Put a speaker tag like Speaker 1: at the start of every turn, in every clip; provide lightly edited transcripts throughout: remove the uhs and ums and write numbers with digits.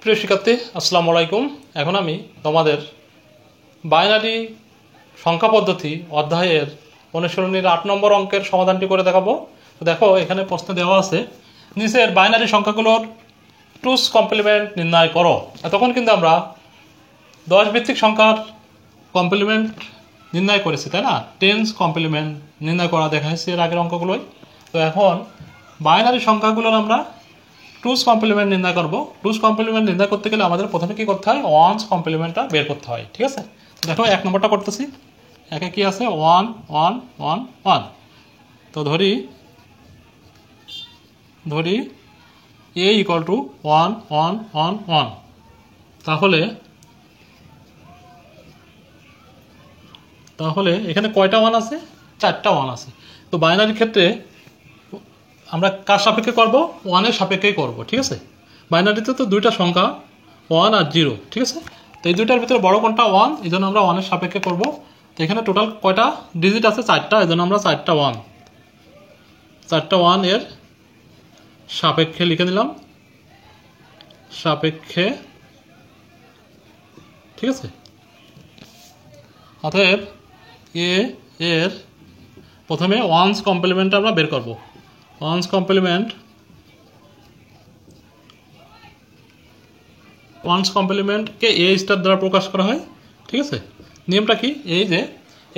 Speaker 1: প্রিয় শিক্ষার্থী, আসসালামু আলাইকুম। এখন আমি তোমাদের বাইনারি সংখ্যা পদ্ধতি অধ্যায়ের অনুশীলনীর 8 নম্বর অঙ্কের সমাধানটি করে দেখাবো। দেখো, এখানে প্রশ্ন দেওয়া আছে, নিচের বাইনারি সংখ্যাগুলোর টুস কমপ্লিমেন্ট নির্ণয় করো। তখন কিন্তু আমরা 10 ভিত্তিক সংখ্যার কমপ্লিমেন্ট নির্ণয় করেছি, তাই না? টেন্স কমপ্লিমেন্ট নির্ণয় করা দেখাচ্ছি এর আগের অঙ্কগুলোই। তো এখন বাইনারি সংখ্যাগুলোর আমরা টুস কমপ্লিমেন্ট নির্ণয় করবো। টুস কমপ্লিমেন্ট নির্ণয় করতে গেলে আমাদের প্রথমে কী করতে হয়? ওয়ান্স কমপ্লিমেন্টটা বের করতে হয়, ঠিক আছে? দেখো, 1 নম্বরটা করতেছি। একে কি আছে? 1 1 1 1। তো ধরি a ইকুয়াল টু 1 1 1 1। তাহলে এখানে কয়টা 1 আছে? 4টা 1 আছে। তো বাইনারির ক্ষেত্রে আমরা কার সাপেক্ষে করব? 1 এর সাপেক্ষেই করব, ঠিক আছে? বাইনারিতে তো দুইটা সংখ্যা 1 আর 0, ঠিক আছে? তো এই দুইটার ভিতরে বড় কোনটা? 1, এই জন্য আমরা 1 এর সাপেক্ষে করব। তো এখানে টোটাল কয়টা ডিজিট আছে? 4টা, এই জন্য আমরা 4টা 1 এর সাপেক্ষে লিখে নিলাম, সাপেক্ষে, ঠিক আছে? অতএব এ এর প্রথমে ওয়ান্স কমপ্লিমেন্ট আমরা বের করব। ওয়ান্স কমপ্লিমেন্টকে এ স্টার দ্বারা প্রকাশ করা হয়, ঠিক আছে? নিয়মটা কি? এই যে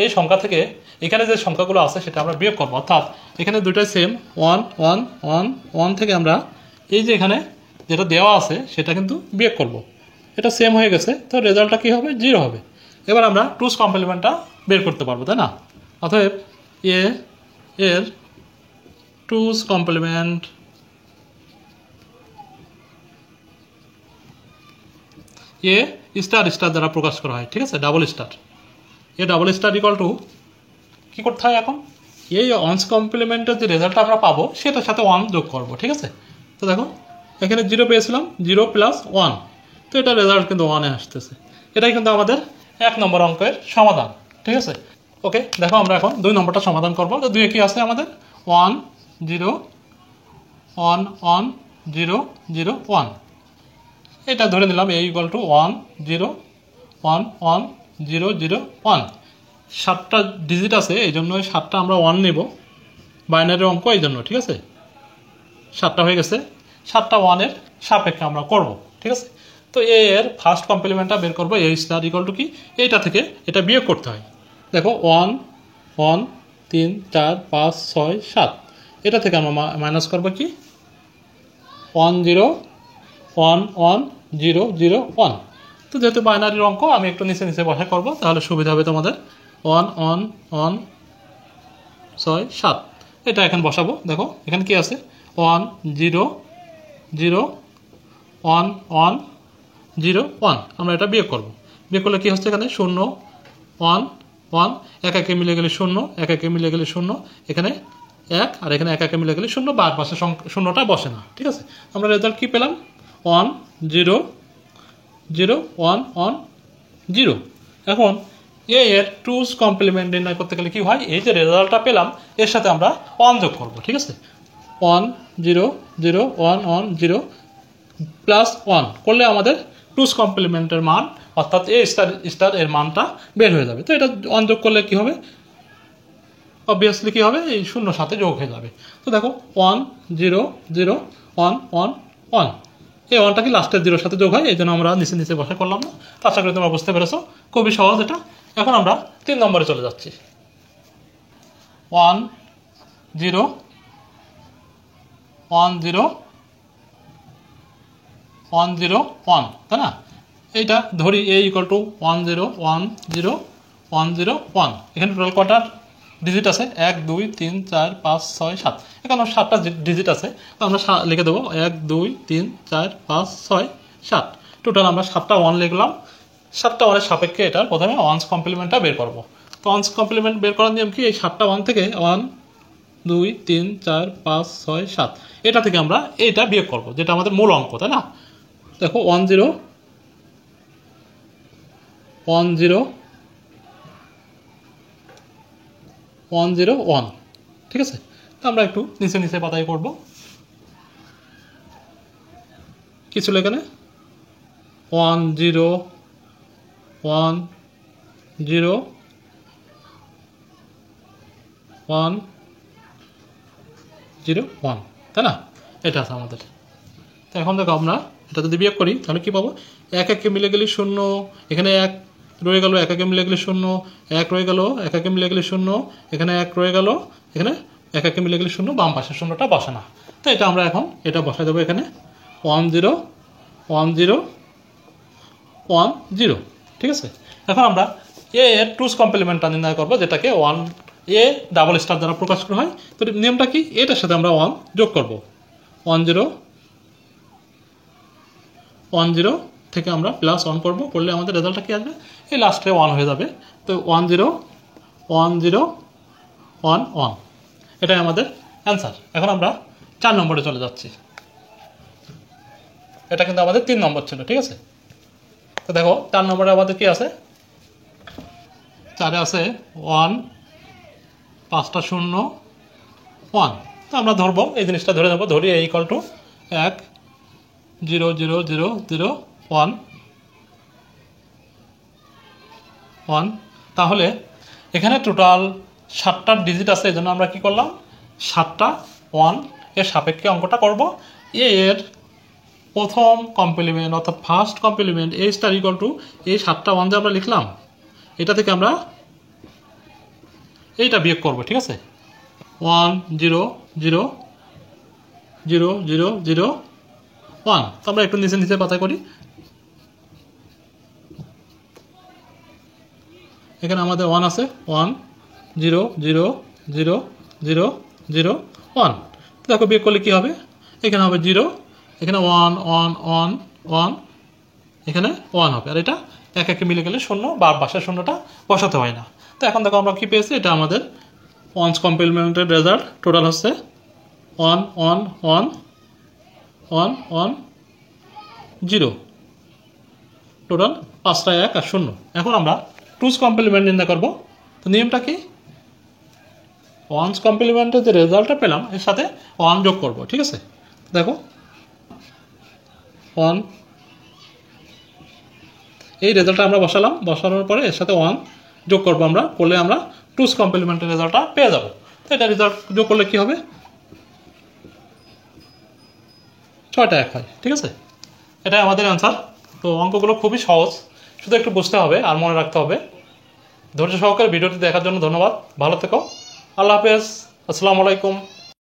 Speaker 1: এই সংখ্যা থেকে এখানে যে সংখ্যাগুলো আছে সেটা আমরা বিয়োগ করবো। অর্থাৎ এখানে দুইটাই সেম, 1 1 1 1 থেকে আমরা এই যে এখানে যেটা দেওয়া আছে সেটা কিন্তু বিয়োগ করব। এটা সেম হয়ে গেছে, তো রেজাল্টটা কী হবে? 0 হবে। এবার আমরা টুস কমপ্লিমেন্টটা বের করতে পারবো, তাই না? অতএব এ এর টুস কমপ্লিমেন্ট এ স্টার স্টার দ্বারা প্রকাশ করা হয়, ঠিক আছে? ডাবল স্টার ইকুয়াল টু কী করতে হয়? এখন এই ওয়ান্স কমপ্লিমেন্টের যে রেজাল্টটা আমরা পাবো সেটার সাথে 1 যোগ করব, ঠিক আছে? তো দেখো, এখানে 0 পেয়েছিলাম, 0 প্লাস 1, তো এটা রেজাল্ট কিন্তু 1 আসতেছে। এটাই কিন্তু আমাদের 1 নম্বর অঙ্কের সমাধান, ঠিক আছে? ওকে, দেখো আমরা এখন 2 নম্বরটা সমাধান করবো। তো 2 কি আছে আমাদের? 1 0 1 1 0 0 1। এটা ধরে নিলাম a ইকুয়াল টু 1 0 1 1 0 0 1। 7টা ডিজিট আছে, এই জন্য 7টা আমরা 1 নেব, বাইনারি অঙ্ক এই জন্য, ঠিক আছে? 7টা হয়ে গেছে, 7টা 1 এর সাপেক্ষে আমরা করব, ঠিক আছে? তো এ এর ফার্স্ট কমপ্লিমেন্টটা বের করবো। এ স্টার ইকুয়াল টু কি? এইটা থেকে এটা বিয়োগ করতে হয়। দেখো, 1 1 3 4 5 6 7, এটা থেকে আমরা মাইনাস করবো কি? 1 0 1 1 0 0 1। তো যেহেতু বাইনারির অঙ্ক, আমি একটু নিচে নিচে বসা করবো, তাহলে সুবিধা হবে তোমাদের। 1 1 1 6 7, এটা এখন বসাবো। দেখো, এখানে কি আছে? 1 0 0 1 1 0 1। আমরা এটা বিয়োগ করবো। বিয়োগ করলে কী হচ্ছে? এখানে 0 1 1, এক একে মিলে গেলে 0, এক একে মিলে গেলে 0, এখানে 1, আর এখানে এক একে মিলে গেলে 0, বার পাশে শূন্যটা বসে না, ঠিক আছে? আমরা রেজাল্ট কী পেলাম? 1 0 0 1 1 0। এখন এ এর টুস কমপ্লিমেন্ট নির্ণয় করতে গেলে কী হয়? এই যে রেজাল্টটা পেলাম এর সাথে আমরা 1 যোগ করবো, ঠিক আছে? 1 0 0 1 1 0 প্লাস 1 করলে আমাদের টুস কমপ্লিমেন্টের মান, অর্থাৎ এ স্টার এর মানটা বের হয়ে যাবে। তো এটা 1 যোগ করলে কী হবে? অবভিয়াসলি কী হবে? এই 0 সাথে যোগ হয়ে যাবে। তো দেখো, 1 0 0 1 1 1, এই 1টা কি লাস্টের 0 সাথে যোগ হয়, এই জন্য আমরা নিচে নিচে বসা করলাম না। তো আশা করি তোমরা বুঝতে পেরেছো, খুবই সহজ এটা। এখন আমরা 3 নম্বরে চলে যাচ্ছি। 1 0 1 0 1 0 1, তাই না? এইটা ধরি a ইকুয়াল টু 1 0 1 0 1 0 1। এখানে টোটাল কটার ডিজিট আছে? 1 2 3 4 5 6 7। এখানে 7টা ডিজিট আছে, তো আমরা লিখে দেবো 1 2 3 4 5 6 7। টোটাল আমরা 7টা 1 লিখলাম। 7টা 1 এর সাপেক্ষে এটা প্রথমে ওয়ান্স কমপ্লিমেন্টটা বের করবো। তো ওয়ান্স কমপ্লিমেন্ট বের করার নিয়ম কি? এই 7টা 1 থেকে 1 2 3 4 5 6 7, এটা থেকে আমরা এইটা বিয়োগ করবো, যেটা আমাদের মূল অঙ্ক, তাই না? দেখো, 1 0 1 0 1 0 1, ঠিক আছে? তো আমরা একটু নিচে নিচে পাতায় করবো। কি ছিল এখানে? 1 0 1 0 1 0 1, তাই না? এটা আছে আমাদের। তো এখন দেখো আমরা এটা যদি বিয়োগ করি তাহলে কি পাবো? এক একে মিলে গেলে 0, এখানে 1 রয়ে গেল, এক একে মিলে গেলে 0, 1 রয়ে গেল, এক একে মিলে গেলে 0, এখানে 1 রয়ে গেল, এখানে এক একে মিলে গেলে 0, বাম পাশের শূন্যটা বসে না। তো এটা আমরা এখন এটা বসাই দেবো এখানে 1 0 1 0 1 0, ঠিক আছে? এখন আমরা এ এর টুস কমপ্লিমেন্টটা নির্ণয় করবো, যেটাকে 1 এ ডাবল স্টার দ্বারা প্রকাশ করা হয়। তো নিয়মটা কি? এটার সাথে আমরা 1 যোগ করব। 1 0 1 0 থেকে আমরা প্লাস 1 করব, করলে আমাদের রেজাল্টটা কি আসবে? এই লাস্টে 1 হয়ে যাবে। তো 1 0 1 0 1 1, এটাই আমাদের অ্যান্সার। এখন আমরা 4 নম্বরে চলে যাচ্ছি। এটা কিন্তু আমাদের 3 নম্বর ছিল, ঠিক আছে? তো দেখো 4 নম্বরে আমাদের কি আছে? 4-এ আছে 1 5টা 0 1। তো আমরা ধরবো, এই জিনিসটা ধরে নেবো, ধরি এ ইকুয়াল টু 1 0 0 0 0 1 1। তাহলে এখানে টোটাল 7টা ডিজিট আছে, এই জন্য আমরা কি করলাম? 7টা 1 এর সাপেক্ষে অঙ্কটা করব। এর প্রথম কমপ্লিমেন্ট অর্থাৎ first complement A star equal to এই 7টা 1 যে আমরা লিখলাম, এটা থেকে আমরা এইটা বিয়োগ করব, ঠিক আছে? 1 0 0 0 0 0 1। তো আমরা একটু নিচে নিচে পাতা করি। এখানে আমাদের 1 আছে, 1 0 0 0 0 0 1। দেখো বিয়োগ করলে কি হবে? এখানে হবে 0, এখানে 1 1 1 1, এখানে 1 হবে। আর এটা এক একে মিলে গেলে 0, বাসার শূন্যটা বসাতে হয় না। তো এখন দেখো আমরা কি পেয়েছি? এটা আমাদের ওয়ান্স কমপ্লিমেন্টের রেজাল্ট। টোটাল হচ্ছে 1 1 1 1 1 0, টোটাল 5টা 1 আর 0। এখন আমরা টুস কমপ্লিমেন্ট নির্ণয় করবো। তো নিয়মটা কি? ওয়ান্স কমপ্লিমেন্টের যে রেজাল্টটা পেলাম এর সাথে 1 যোগ করব, ঠিক আছে? দেখো 1, এই রেজাল্টটা আমরা বসালাম, বসানোর পরে এর সাথে 1 যোগ করবো আমরা, করলে আমরা টুস কমপ্লিমেন্টের রেজাল্টটা পেয়ে যাবো। তো এটা রেজাল্ট যোগ করলে কি হবে? 6টা 1 হয়, ঠিক আছে? এটাই আমাদের অ্যান্সার। তো অঙ্কগুলো খুবই সহজ, শুধু একটু বুঝতে হবে আর মনে রাখতে হবে। ধৈর্য সহকারে ভিডিওটি দেখার জন্য ধন্যবাদ। ভালো থেকো, আল্লাহ হাফেজ, আসসালামু আলাইকুম।